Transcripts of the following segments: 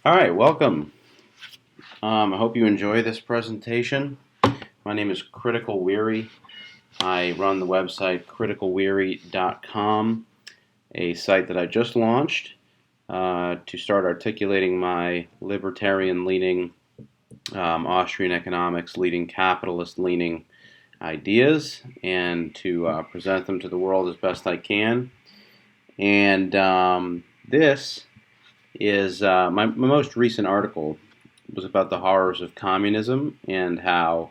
All right, welcome. I hope you enjoy this presentation. My name is Critical Weary. I run the website criticalweary.com, a site that I just launched to start articulating my libertarian-leaning, Austrian economics leading, capitalist-leaning ideas and to present them to the world as best I can. And this is my most recent article was about the horrors of communism and how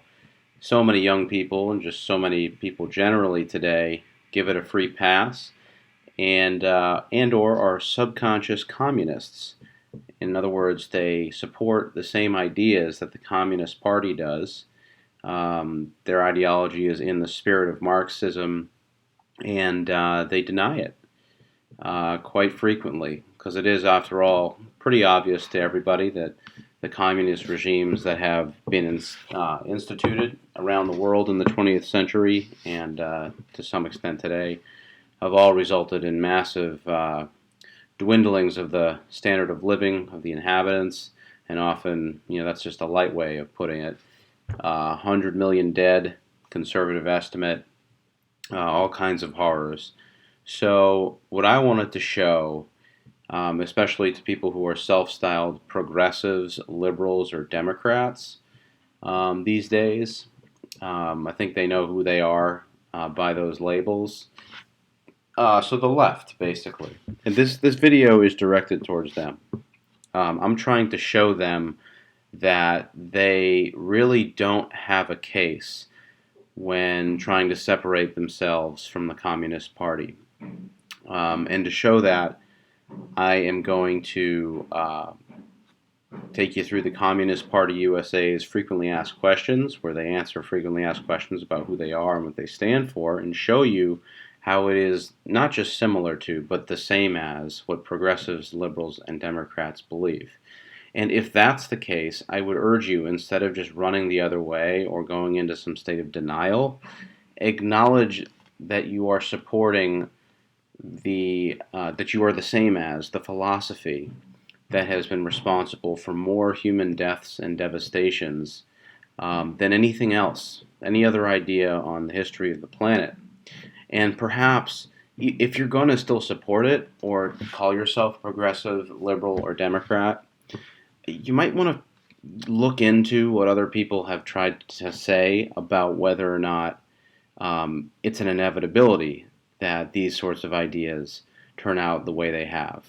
so many young people and just so many people generally today give it a free pass and or are subconscious communists. In other words, they support the same ideas that the Communist Party does. Their ideology is in the spirit of Marxism, and they deny it quite frequently because it is, after all, pretty obvious to everybody that the communist regimes that have been instituted around the world in the 20th century and to some extent today have all resulted in massive dwindlings of the standard of living of the inhabitants, and often, that's just a light way of putting it. 100 million dead, conservative estimate, all kinds of horrors. So, what I wanted to show, especially to people who are self-styled progressives, liberals, or Democrats these days, I think they know who they are by those labels. So the left, basically. And this video is directed towards them. I'm trying to show them that they really don't have a case when trying to separate themselves from the Communist Party. And to show that, I am going to take you through the Communist Party USA's frequently asked questions, where they answer frequently asked questions about who they are and what they stand for, and show you how it is not just similar to, but the same as what progressives, liberals, and Democrats believe. And if that's the case, I would urge you, instead of just running the other way or going into some state of denial, acknowledge that you are supporting that you are the same as the philosophy that has been responsible for more human deaths and devastations than anything else, any other idea on the history of the planet. And perhaps, if you're going to still support it or call yourself progressive, liberal, or Democrat, you might want to look into what other people have tried to say about whether or not it's an inevitability that these sorts of ideas turn out the way they have.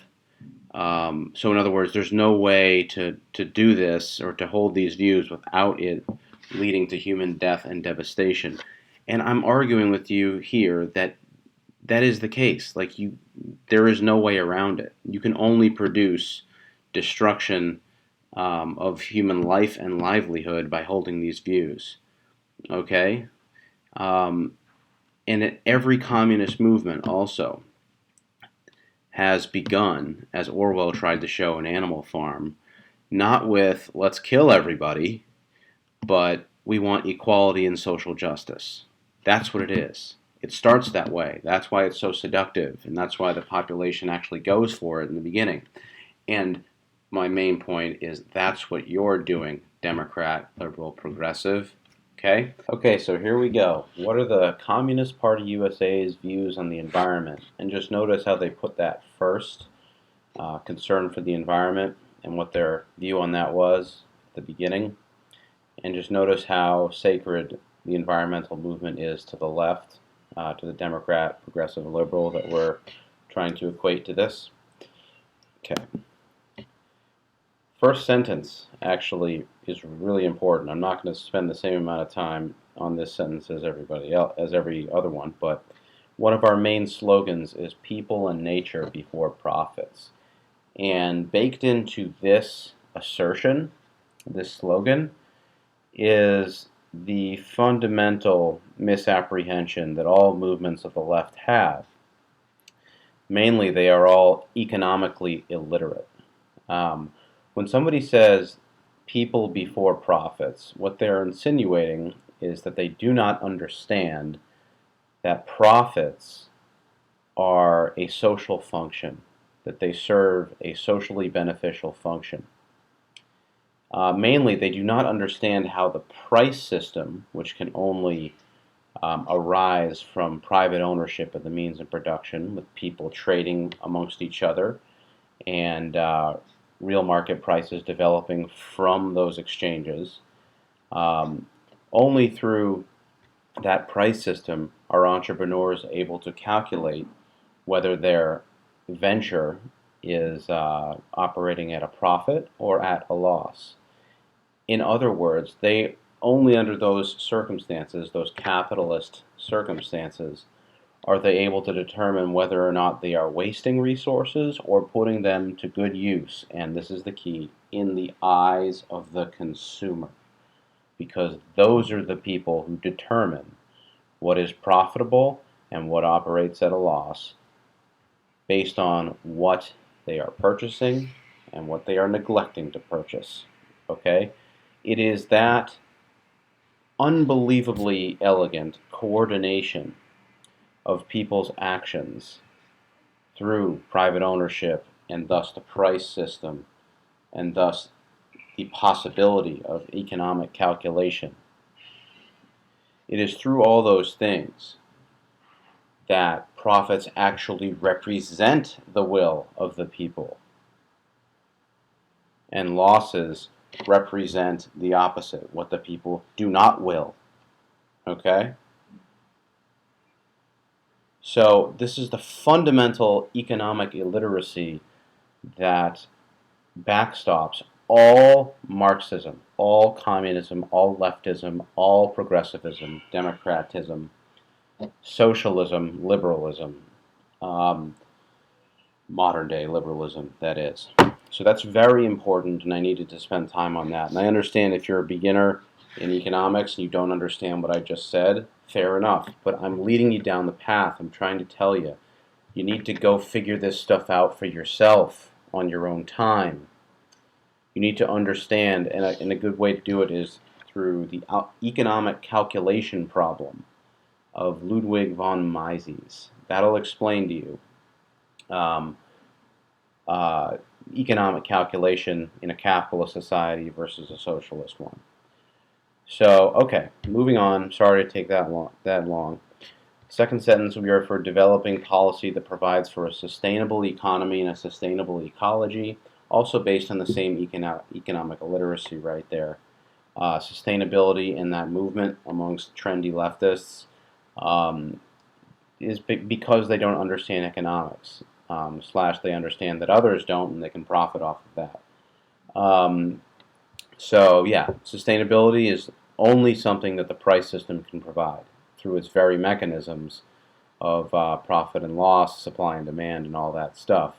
So in other words, there's no way to do this or to hold these views without it leading to human death and devastation. And I'm arguing with you here that that is the case. There is no way around it. You can only produce destruction of human life and livelihood by holding these views. Okay? And every communist movement also has begun, as Orwell tried to show in Animal Farm, not with let's kill everybody, but we want equality and social justice. That's what it is. It starts that way. That's why it's so seductive, and that's why the population actually goes for it in the beginning. And my main point is that's what you're doing, Democrat, liberal, progressive. Okay, so here we go. What are the Communist Party USA's views on the environment? And just notice how they put that first, concern for the environment, and what their view on that was at the beginning. And just notice how sacred the environmental movement is to the left, to the Democrat, progressive, liberal that we're trying to equate to this. Okay. First sentence actually is really important. I'm not going to spend the same amount of time on this sentence as everybody else, as every other one, but one of our main slogans is people and nature before profits. And baked into this assertion, this slogan, is the fundamental misapprehension that all movements of the left have. Mainly, they are all economically illiterate. When somebody says people before profits, what they're insinuating is that they do not understand that profits are a social function, that they serve a socially beneficial function. Mainly, they do not understand how the price system, which can only arise from private ownership of the means of production, with people trading amongst each other, and real market prices developing from those exchanges. Um, Only through that price system are entrepreneurs able to calculate whether their venture is operating at a profit or at a loss. In other words, they only under those circumstances, those capitalist circumstances, are they able to determine whether or not they are wasting resources or putting them to good use. And this is the key, in the eyes of the consumer, because those are the people who determine what is profitable and what operates at a loss based on what they are purchasing and what they are neglecting to purchase. Okay? It is that unbelievably elegant coordination of people's actions through private ownership and thus the price system and thus the possibility of economic calculation. It is through all those things that profits actually represent the will of the people and losses represent the opposite, what the people do not will. Okay? So this is the fundamental economic illiteracy that backstops all Marxism, all communism, all leftism, all progressivism, democratism, socialism, liberalism, um, modern day liberalism, that is. So that's very important, and I needed to spend time on that. And I understand if you're a beginner in economics and you don't understand what I just said, fair enough. But I'm leading you down the path. I'm trying to tell you. You need to go figure this stuff out for yourself on your own time. You need to understand, and a good way to do it is through the economic calculation problem of Ludwig von Mises. That'll explain to you um, uh, economic calculation in a capitalist society versus a socialist one. So, okay, moving on. Sorry to take that long. Second sentence, we are for developing policy that provides for a sustainable economy and a sustainable ecology, also based on the same economic illiteracy right there. Sustainability in that movement amongst trendy leftists um, is because they don't understand economics, slash they understand that others don't and they can profit off of that. So yeah, sustainability is only something that the price system can provide through its very mechanisms of profit and loss, supply and demand, and all that stuff.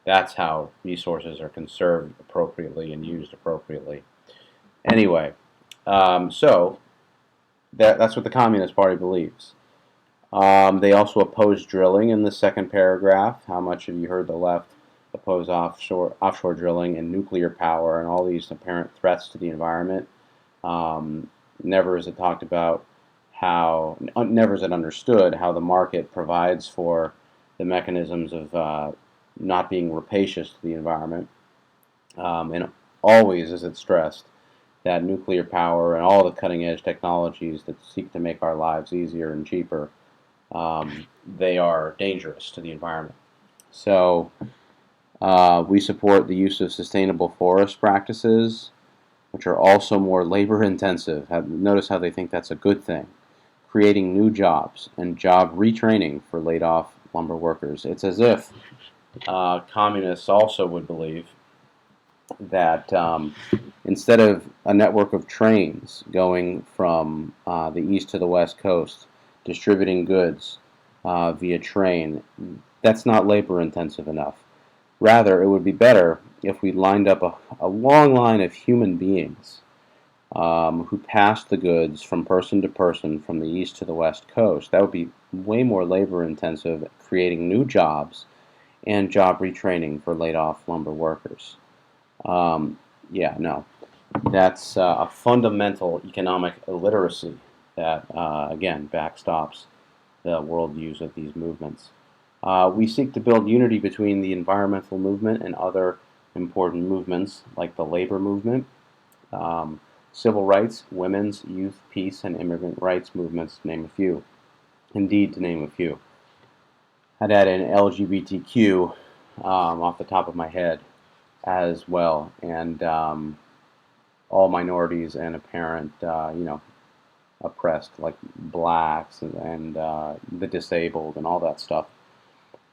That's how resources are conserved appropriately and used appropriately. Anyway, so that's what the Communist Party believes. They also oppose drilling in the second paragraph. How much have you heard the left oppose offshore drilling and nuclear power and all these apparent threats to the environment? Never is it talked about never is it understood how the market provides for the mechanisms of not being rapacious to the environment. And always is it stressed that nuclear power and all the cutting edge technologies that seek to make our lives easier and cheaper, they are dangerous to the environment. So we support the use of sustainable forest practices, which are also more labor intensive. Notice how they think that's a good thing. Creating new jobs and job retraining for laid off lumber workers. It's as if communists also would believe that instead of a network of trains going from the east to the west coast, distributing goods via train, that's not labor intensive enough. Rather, it would be better if we lined up a long line of human beings who passed the goods from person to person from the east to the west coast. That would be way more labor intensive, creating new jobs and job retraining for laid off lumber workers. Yeah, no. That's a fundamental economic illiteracy that, again, backstops the worldviews of these movements. We seek to build unity between the environmental movement and other important movements like the labor movement. Um, Civil rights, women's, youth, peace, and immigrant rights movements, to name a few. Indeed, to name a few. I'd add in LGBTQ off the top of my head as well, and all minorities and apparent, oppressed, like blacks and the disabled and all that stuff.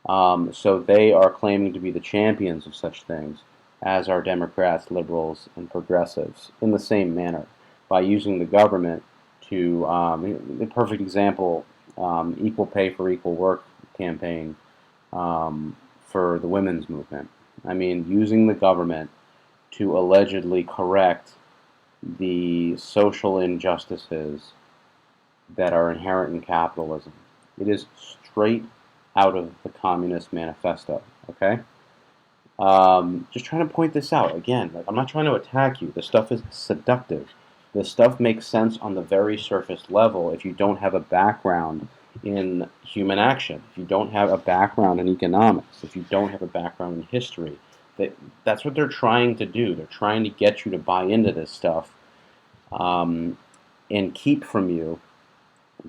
So they are claiming to be the champions of such things, as are Democrats, liberals, and progressives, in the same manner, by using the government to, the perfect example, equal pay for equal work campaign for the women's movement. I mean, using the government to allegedly correct the social injustices that are inherent in capitalism. It is straight out of the Communist Manifesto, okay? Just trying to point this out. Again, like, I'm not trying to attack you. This stuff is seductive. This stuff makes sense on the very surface level if you don't have a background in human action, if you don't have a background in economics, if you don't have a background in history. That's what they're trying to do. They're trying to get you to buy into this stuff um, and keep from you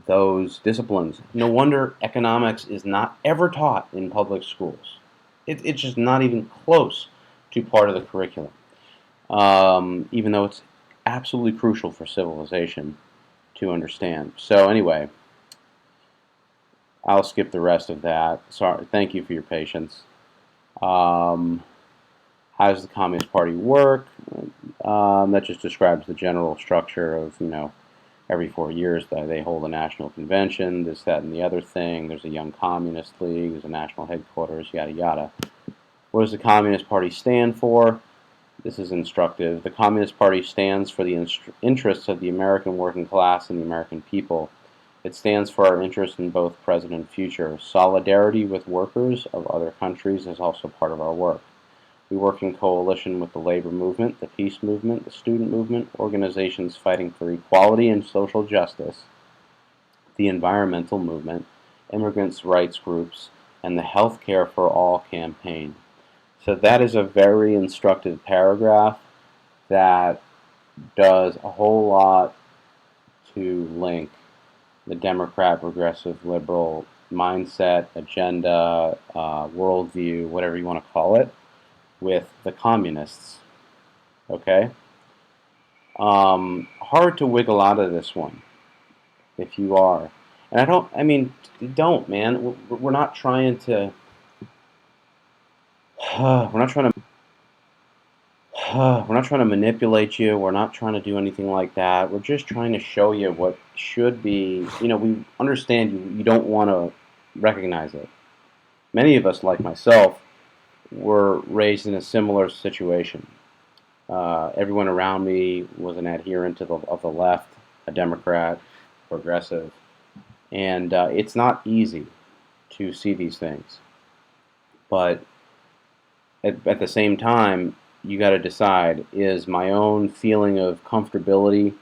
those disciplines. No wonder economics is not ever taught in public schools. It's just not even close to part of the curriculum, even though it's absolutely crucial for civilization to understand. So anyway, I'll skip the rest of that. Sorry, thank you for your patience. Um, how does the Communist Party work? That just describes the general structure of, every 4 years they hold a national convention, this, that, and the other thing. There's a Young Communist League, there's a national headquarters, yada, yada. What does the Communist Party stand for? This is instructive. The Communist Party stands for the interests of the American working class and the American people. It stands for our interests in both present and future. Solidarity with workers of other countries is also part of our work. We work in coalition with the labor movement, the peace movement, the student movement, organizations fighting for equality and social justice, the environmental movement, immigrants' rights groups, and the Health Care for All campaign. So that is a very instructive paragraph that does a whole lot to link the Democrat, progressive, liberal mindset, agenda, worldview, whatever you want to call it, with the communists. Okay? Hard to wiggle out of this one if you are. And don't, man. We're not trying to. We're not trying to. We're not trying to manipulate you. We're not trying to do anything like that. We're just trying to show you what should be. We understand you don't want to recognize it. Many of us, like myself, were raised in a similar situation. Everyone around me was an adherent of the left, a Democrat, progressive, and it's not easy to see these things. But at the same time, you got to decide: is my own feeling of comfortability,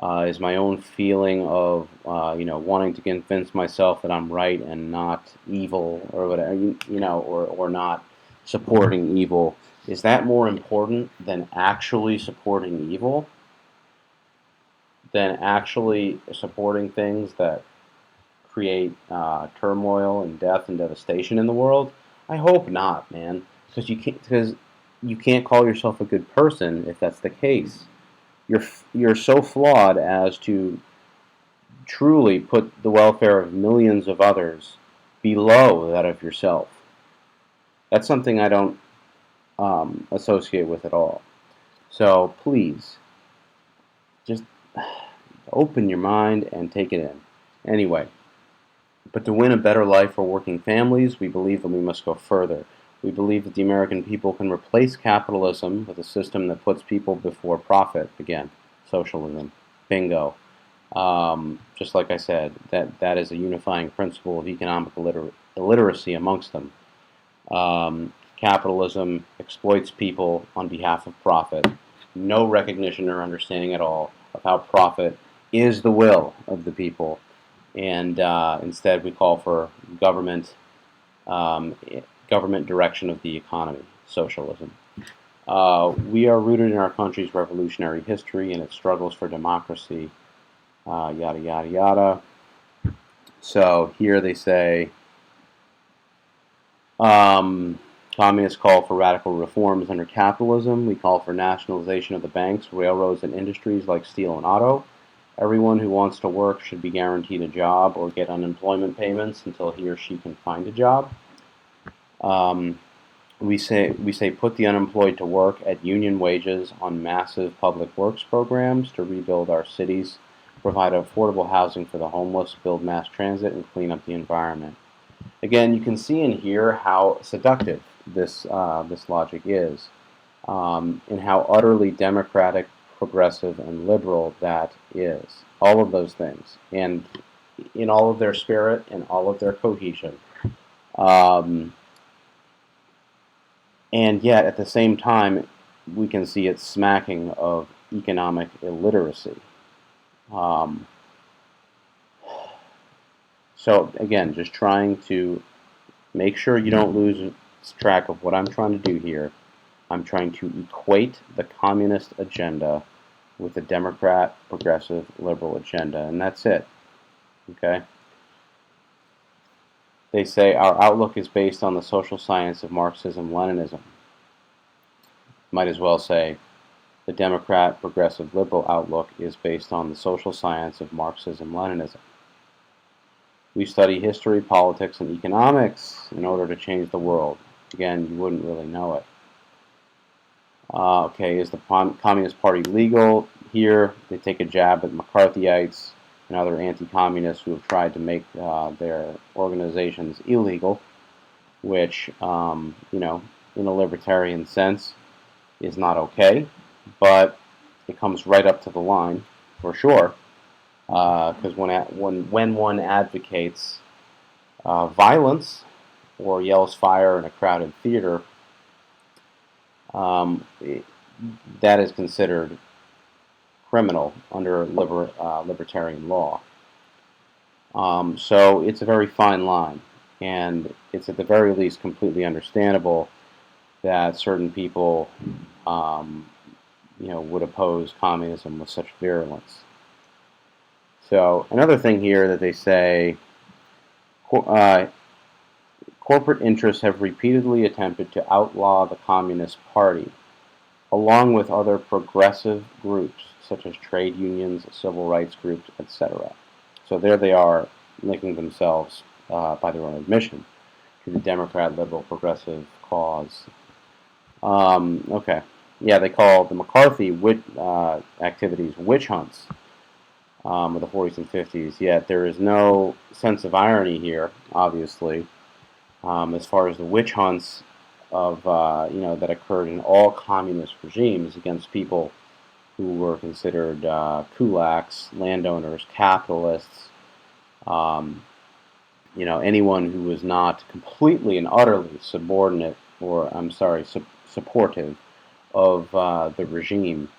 is my own feeling of wanting to convince myself that I'm right and not evil, or whatever, or not supporting evil, is that more important than actually supporting evil? Than actually supporting things that create turmoil and death and devastation in the world? I hope not, man, because you can't call yourself a good person if that's the case. You're so flawed as to truly put the welfare of millions of others below that of yourself. That's something I don't associate with at all. So please, just open your mind and take it in. Anyway, but to win a better life for working families, we believe that we must go further. We believe that the American people can replace capitalism with a system that puts people before profit. Again, socialism. Bingo. Just like I said, that is a unifying principle of economic illiteracy amongst them. Capitalism exploits people on behalf of profit. No recognition or understanding at all of how profit is the will of the people. And instead we call for government direction of the economy, socialism. We are rooted in our country's revolutionary history and its struggles for democracy, yada, yada, yada. So here they say, um, communists call for radical reforms under capitalism. We call for nationalization of the banks, railroads, and industries like steel and auto. Everyone who wants to work should be guaranteed a job or get unemployment payments until he or she can find a job. Um, we say put the unemployed to work at union wages on massive public works programs to rebuild our cities, provide affordable housing for the homeless, build mass transit, and clean up the environment. Again, you can see and hear how seductive this logic is, and how utterly democratic, progressive, and liberal that is. All of those things, and in all of their spirit and all of their cohesion. Um, and yet, at the same time, we can see it smacking of economic illiteracy. Um, so, again, just trying to make sure you don't lose track of what I'm trying to do here. I'm trying to equate the communist agenda with the Democrat, progressive, liberal agenda, and that's it. Okay? They say our outlook is based on the social science of Marxism-Leninism. Might as well say the Democrat, progressive, liberal outlook is based on the social science of Marxism-Leninism. We study history, politics, and economics in order to change the world. Again, you wouldn't really know it. Okay, is the Communist Party legal? Here, they take a jab at McCarthyites and other anti-communists who have tried to make their organizations illegal, which, you know, in a libertarian sense, is not okay, but it comes right up to the line, for sure, because when one advocates violence or yells fire in a crowded theater, that is considered criminal under libertarian law. So it's a very fine line, and it's at the very least completely understandable that certain people, would oppose communism with such virulence. So another thing here that they say, corporate interests have repeatedly attempted to outlaw the Communist Party, along with other progressive groups such as trade unions, civil rights groups, etc. So there they are, linking themselves, by their own admission, to the Democrat, liberal, progressive cause. Okay. Yeah, they call the McCarthy activities witch hunts of the 40s and 50s, yet there is no sense of irony here, obviously, as far as the witch hunts of that occurred in all communist regimes against people who were considered kulaks, landowners, capitalists, anyone who was not completely and utterly subordinate, or I'm sorry, supportive of the regime,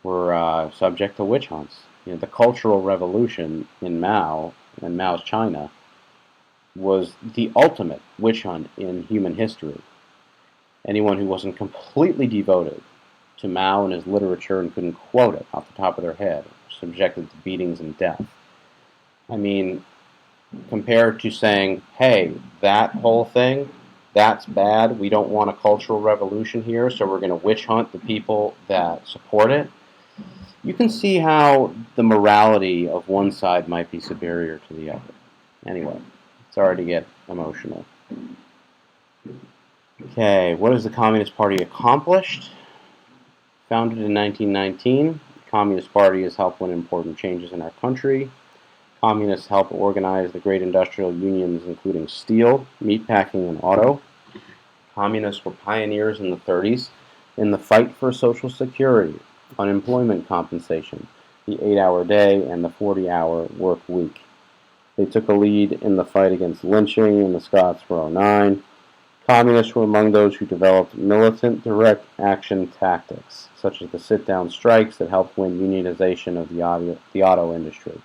were subject to witch hunts. The Cultural Revolution in Mao and Mao's China was the ultimate witch hunt in human history. Anyone who wasn't completely devoted to Mao and his literature and couldn't quote it off the top of their head were subjected to beatings and death. I mean, compared to saying, hey, that whole thing, that's bad, we don't want a cultural revolution here, so we're going to witch hunt the people that support it, you can see how the morality of one side might be superior to the other. Anyway, sorry to get emotional. Okay, what has the Communist Party accomplished? Founded in 1919, the Communist Party has helped win important changes in our country. Communists helped organize the great industrial unions, including steel, meatpacking, and auto. Communists were pioneers in the 30s in the fight for Social Security, unemployment compensation, the 8-hour day, and the 40-hour work week. They took a lead in the fight against lynching in the Scottsboro 9. Communists were among those who developed militant direct action tactics, such as the sit-down strikes that helped win unionization of the auto industry.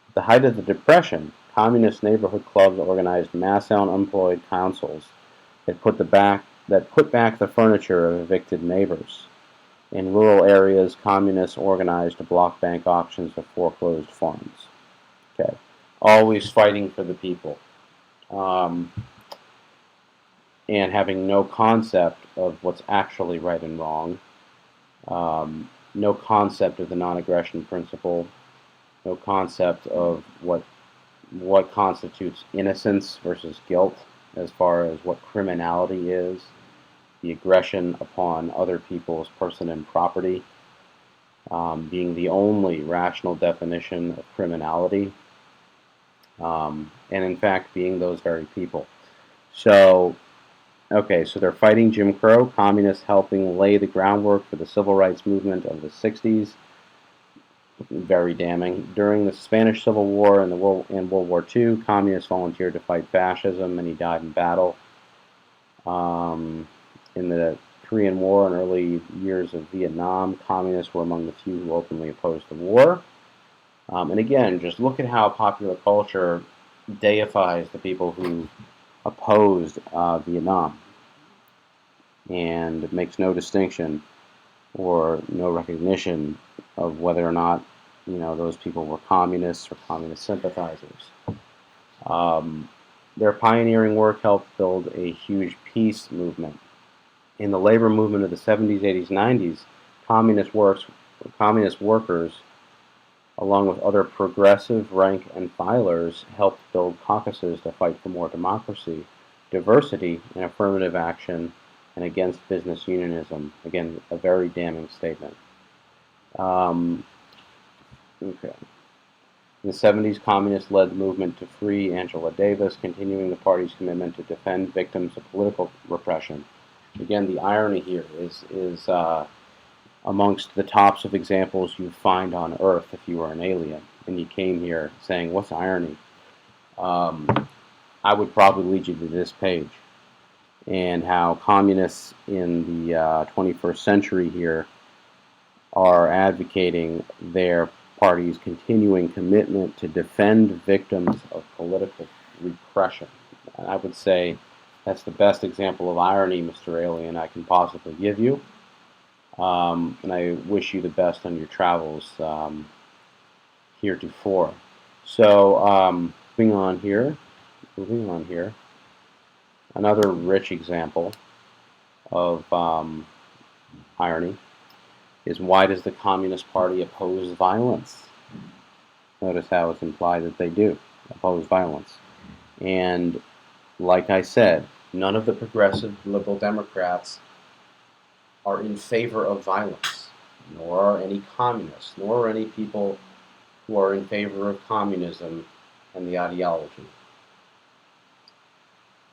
At the height of the Depression, communist neighborhood clubs organized mass unemployed councils that put the that put back the furniture of evicted neighbors. In rural areas, communists organized to block bank auctions of foreclosed farms. Okay, always fighting for the people, um, and having no concept of what's actually right and wrong, no concept of the non-aggression principle, no concept of what constitutes innocence versus guilt as far as what criminality is, the aggression upon other people's person and property, being the only rational definition of criminality, and in fact being those very people. So, okay, so they're fighting Jim Crow, communists helping lay the groundwork for the civil rights movement of the 60s. Very damning. During the Spanish Civil War and World War II, communists volunteered to fight fascism, and he died in battle. In the Korean War and early years of Vietnam, communists were among the few who openly opposed the war. And again, just look at how popular culture deifies the people who opposed Vietnam, and makes no distinction or no recognition of whether or not those people were communists or communist sympathizers. Their pioneering work helped build a huge peace movement. In the labor movement of the 70s, 80s, 90s, communist workers, along with other progressive rank and filers, helped build caucuses to fight for more democracy, diversity, and affirmative action, and against business unionism. Again, a very damning statement. Okay. In the 70s, communists led the movement to free Angela Davis, continuing the party's commitment to defend victims of political repression. Again, the irony here is amongst the tops of examples you find on Earth if you are an alien, and you came here saying, what's irony? I would probably lead you to this page, and how communists in the 21st century here are advocating their party's continuing commitment to defend victims of political repression. And I would say that's the best example of irony, Mr. Alien, I can possibly give you. And I wish you the best on your travels heretofore. So, moving on here, another rich example of irony is, why does the Communist Party oppose violence? Notice how it's implied that they do oppose violence. And like I said, none of the progressive liberal Democrats are in favor of violence, nor are any communists, nor are any people who are in favor of communism and the ideology.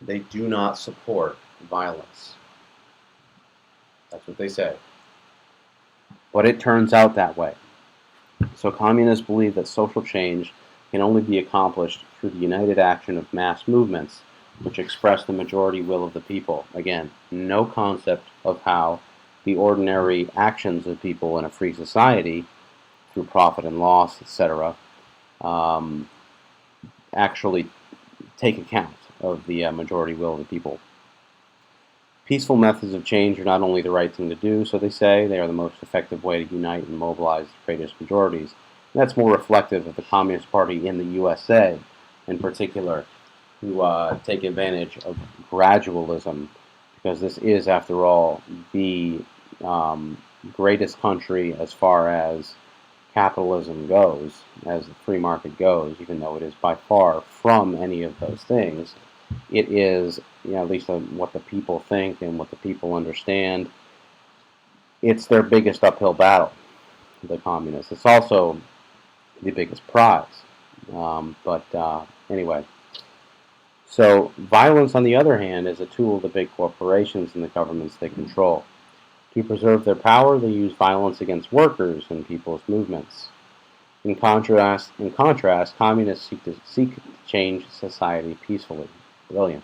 They do not support violence. That's what they say. But it turns out that way. So communists believe that social change can only be accomplished through the united action of mass movements which express the majority will of the people. Again, no concept of how the ordinary actions of people in a free society, through profit and loss, etc., actually take account of the majority will of the people. Peaceful methods of change are not only the right thing to do, so they say, they are the most effective way to unite and mobilize the greatest majorities. And that's more reflective of the Communist Party in the USA, in particular, who take advantage of gradualism, because this is, after all, the greatest country as far as capitalism goes, as the free market goes, even though it is by far from any of those things. It is, at least what the people think and what the people understand, it's their biggest uphill battle, the communists. It's also the biggest prize. Anyway. So violence, on the other hand, is a tool of the big corporations and the governments they control. To preserve their power, they use violence against workers and people's movements. In contrast, communists seek to change society peacefully. Brilliant.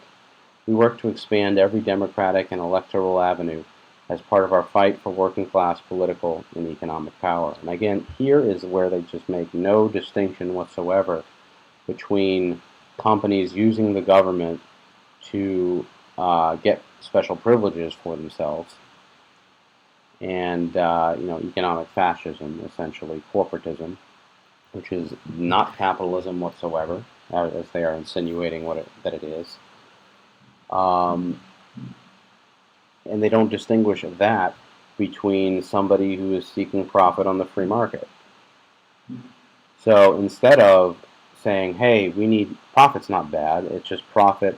We work to expand every democratic and electoral avenue as part of our fight for working class political and economic power. And again, here is where they just make no distinction whatsoever between companies using the government to get special privileges for themselves, and economic fascism, essentially corporatism, which is not capitalism whatsoever, as they are insinuating that it is. And they don't distinguish that between somebody who is seeking profit on the free market. So instead of saying, hey, we need profit's not bad, it's just profit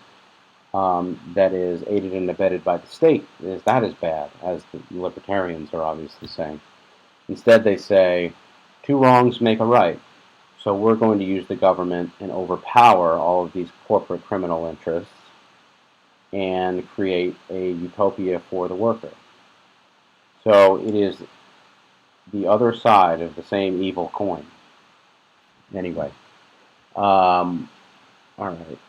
that is aided and abetted by the state, that is bad, as the libertarians are obviously saying. Instead they say, two wrongs make a right. So we're going to use the government and overpower all of these corporate criminal interests and create a utopia for the worker. So it is the other side of the same evil coin. Anyway, all right.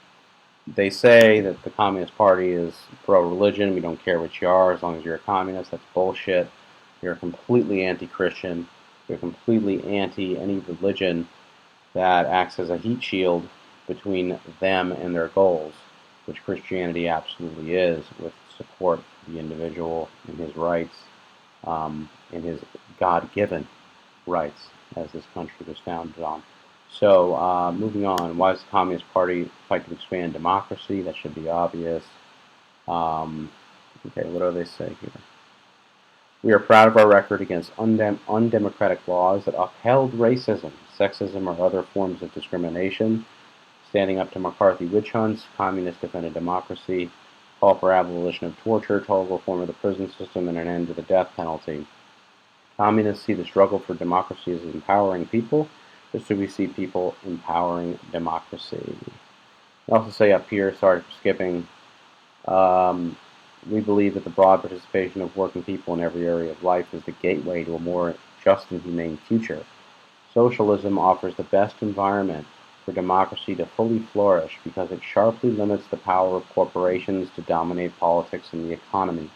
They say that the Communist Party is pro-religion. We don't care what you are as long as you're a communist. That's bullshit. You're completely anti-Christian. You're completely anti any religion that acts as a heat shield between them and their goals, which Christianity absolutely is, with support for the individual in his rights, in his God-given rights, as this country was founded on. So, moving on, why does the Communist Party fight to expand democracy? That should be obvious. Okay, what do they say here? We are proud of our record against undemocratic laws that upheld racism, sexism, or other forms of discrimination. Standing up to McCarthy witch hunts, communists defended democracy, call for abolition of torture, total reform of the prison system, and an end to the death penalty. Communists see the struggle for democracy as empowering people, just so we see people empowering democracy. I also say up here, sorry for skipping, we believe that the broad participation of working people in every area of life is the gateway to a more just and humane future. Socialism offers the best environment for democracy to fully flourish because it sharply limits the power of corporations to dominate politics and the economy.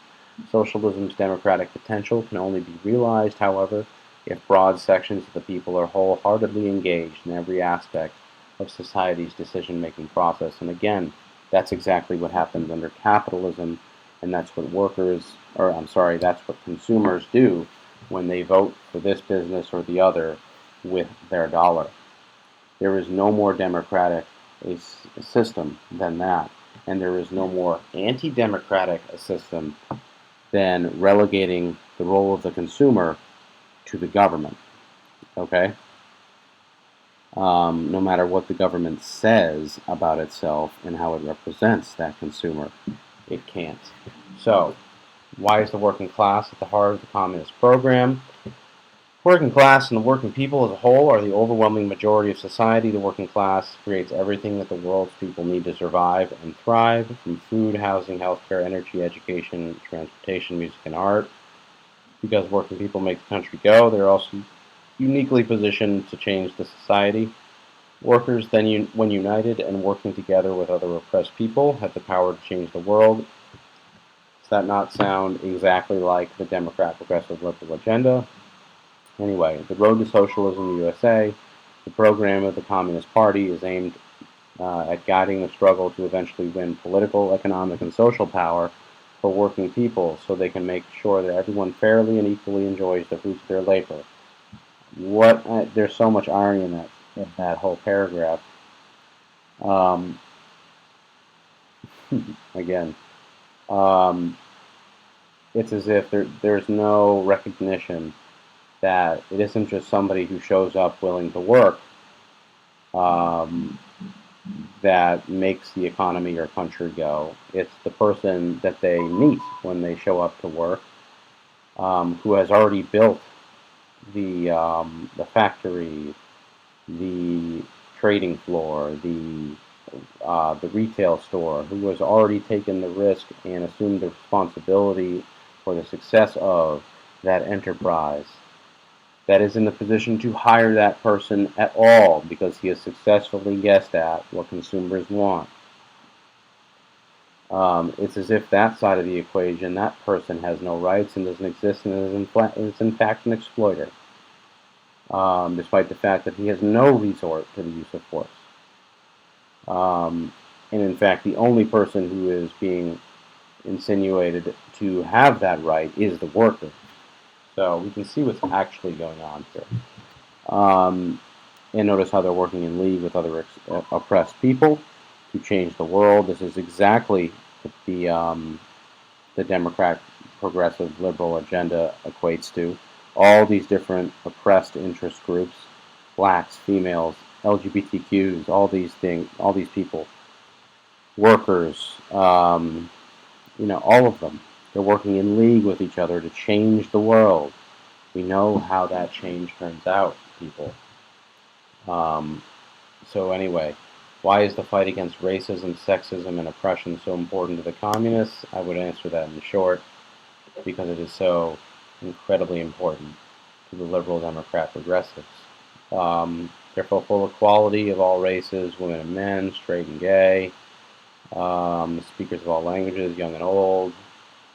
Socialism's democratic potential can only be realized, however, if broad sections of the people are wholeheartedly engaged in every aspect of society's decision-making process. And again, that's exactly what happens under capitalism, and that's what that's what consumers do when they vote for this business or the other with their dollar. There is no more democratic a system than that, and there is no more anti-democratic a system than relegating the role of the consumer to the government. Okay? No matter what the government says about itself and how it represents that consumer, it can't. So, why is the working class at the heart of the communist program? Working class and the working people as a whole are the overwhelming majority of society. The working class creates everything that the world's people need to survive and thrive, from food, housing, healthcare, energy, education, transportation, music, and art. Because working people make the country go, they're also uniquely positioned to change the society. Workers, then, when united and working together with other oppressed people, have the power to change the world. Does that not sound exactly like the Democrat Progressive Liberal agenda? Anyway, the road to socialism in the USA, the program of the Communist Party, is aimed at guiding the struggle to eventually win political, economic, and social power for working people so they can make sure that everyone fairly and equally enjoys the fruits of their labor. There's so much irony in that whole paragraph. Again, it's as if there's no recognition that it isn't just somebody who shows up willing to work that makes the economy or country go. It's the person that they meet when they show up to work, who has already built the factory, the trading floor, the retail store, who has already taken the risk and assumed the responsibility for the success of that enterprise, that is in the position to hire that person at all because he has successfully guessed at what consumers want. It's as if that side of the equation, that person has no rights and doesn't exist and is in fact an exploiter, despite the fact that he has no resort to the use of force. And in fact, the only person who is being insinuated to have that right is the worker. So we can see what's actually going on here. And notice how they're working in league with other oppressed people to change the world. This is exactly what the Democrat, progressive, liberal agenda equates to. All these different oppressed interest groups, blacks, females, LGBTQs, all these things, all these people, workers, all of them. They're working in league with each other to change the world. We know how that change turns out, people. So anyway, why is the fight against racism, sexism, and oppression so important to the communists? I would answer that in short, because it is so incredibly important to the liberal Democrat progressives. They're for full equality of all races, women and men, straight and gay, speakers of all languages, young and old,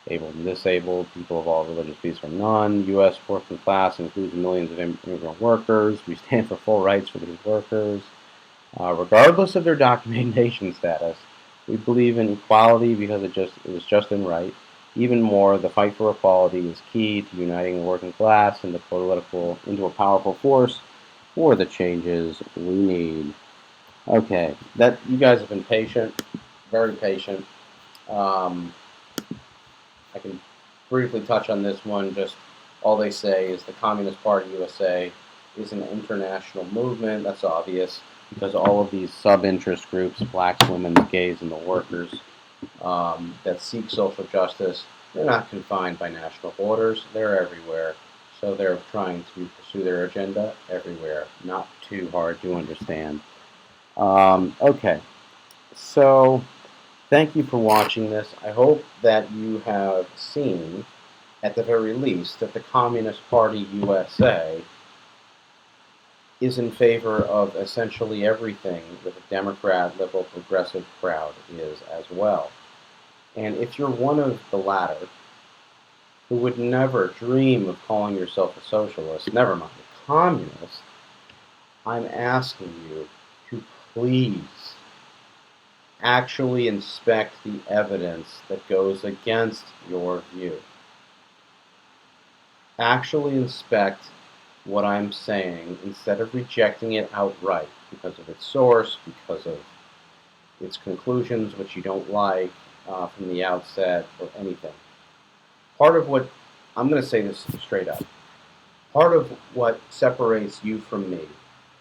able and disabled, people of all religious beliefs or none. U.S. working class includes millions of immigrant workers. We stand for full rights for these workers. Regardless of their documentation status, we believe in equality because it is just and right. Even more, the fight for equality is key to uniting the working class into a powerful force for the changes we need. Okay, that you guys have been patient, very patient. I can briefly touch on this one. Just all they say is the Communist Party USA is an international movement. That's obvious because all of these sub-interest groups, blacks, women, gays, and the workers, that seek social justice, they're not confined by national borders. They're everywhere. So they're trying to pursue their agenda everywhere. Not too hard to understand. Okay, so thank you for watching this. I hope that you have seen, at the very least, that the Communist Party USA is in favor of essentially everything that the Democrat, liberal, progressive crowd is as well. And if you're one of the latter, who would never dream of calling yourself a socialist, never mind a communist, I'm asking you to please actually inspect the evidence that goes against your view. Actually inspect what I'm saying instead of rejecting it outright because of its source, because of its conclusions, which you don't like from the outset, or anything. Part of what, I'm going to say this straight up, part of what separates you from me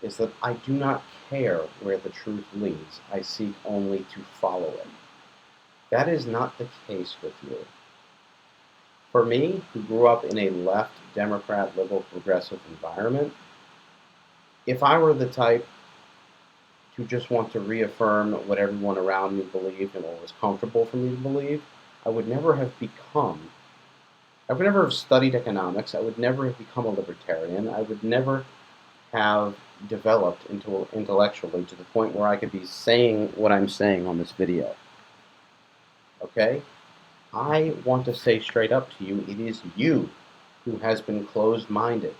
is that I do not care where the truth leads. I seek only to follow it. That is not the case with you. For me, who grew up in a left, Democrat, liberal, progressive environment, if I were the type to just want to reaffirm what everyone around me believed and what was comfortable for me to believe, I would never have studied economics. I would never have become a libertarian. I would never have developed intellectually to the point where I could be saying what I'm saying on this video. Okay? I want to say straight up to you, it is you who has been closed-minded,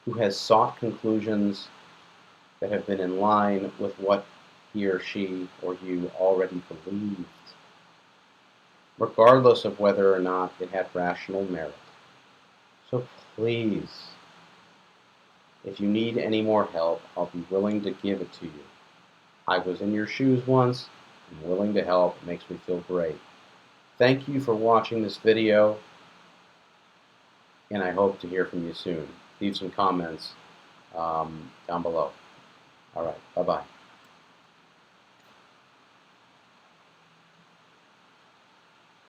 who has sought conclusions that have been in line with what he or she or you already believed, regardless of whether or not it had rational merit. So please, if you need any more help, I'll be willing to give it to you. I was in your shoes once. I'm willing to help. It makes me feel great. Thank you for watching this video, and I hope to hear from you soon. Leave some comments down below. All right, bye-bye.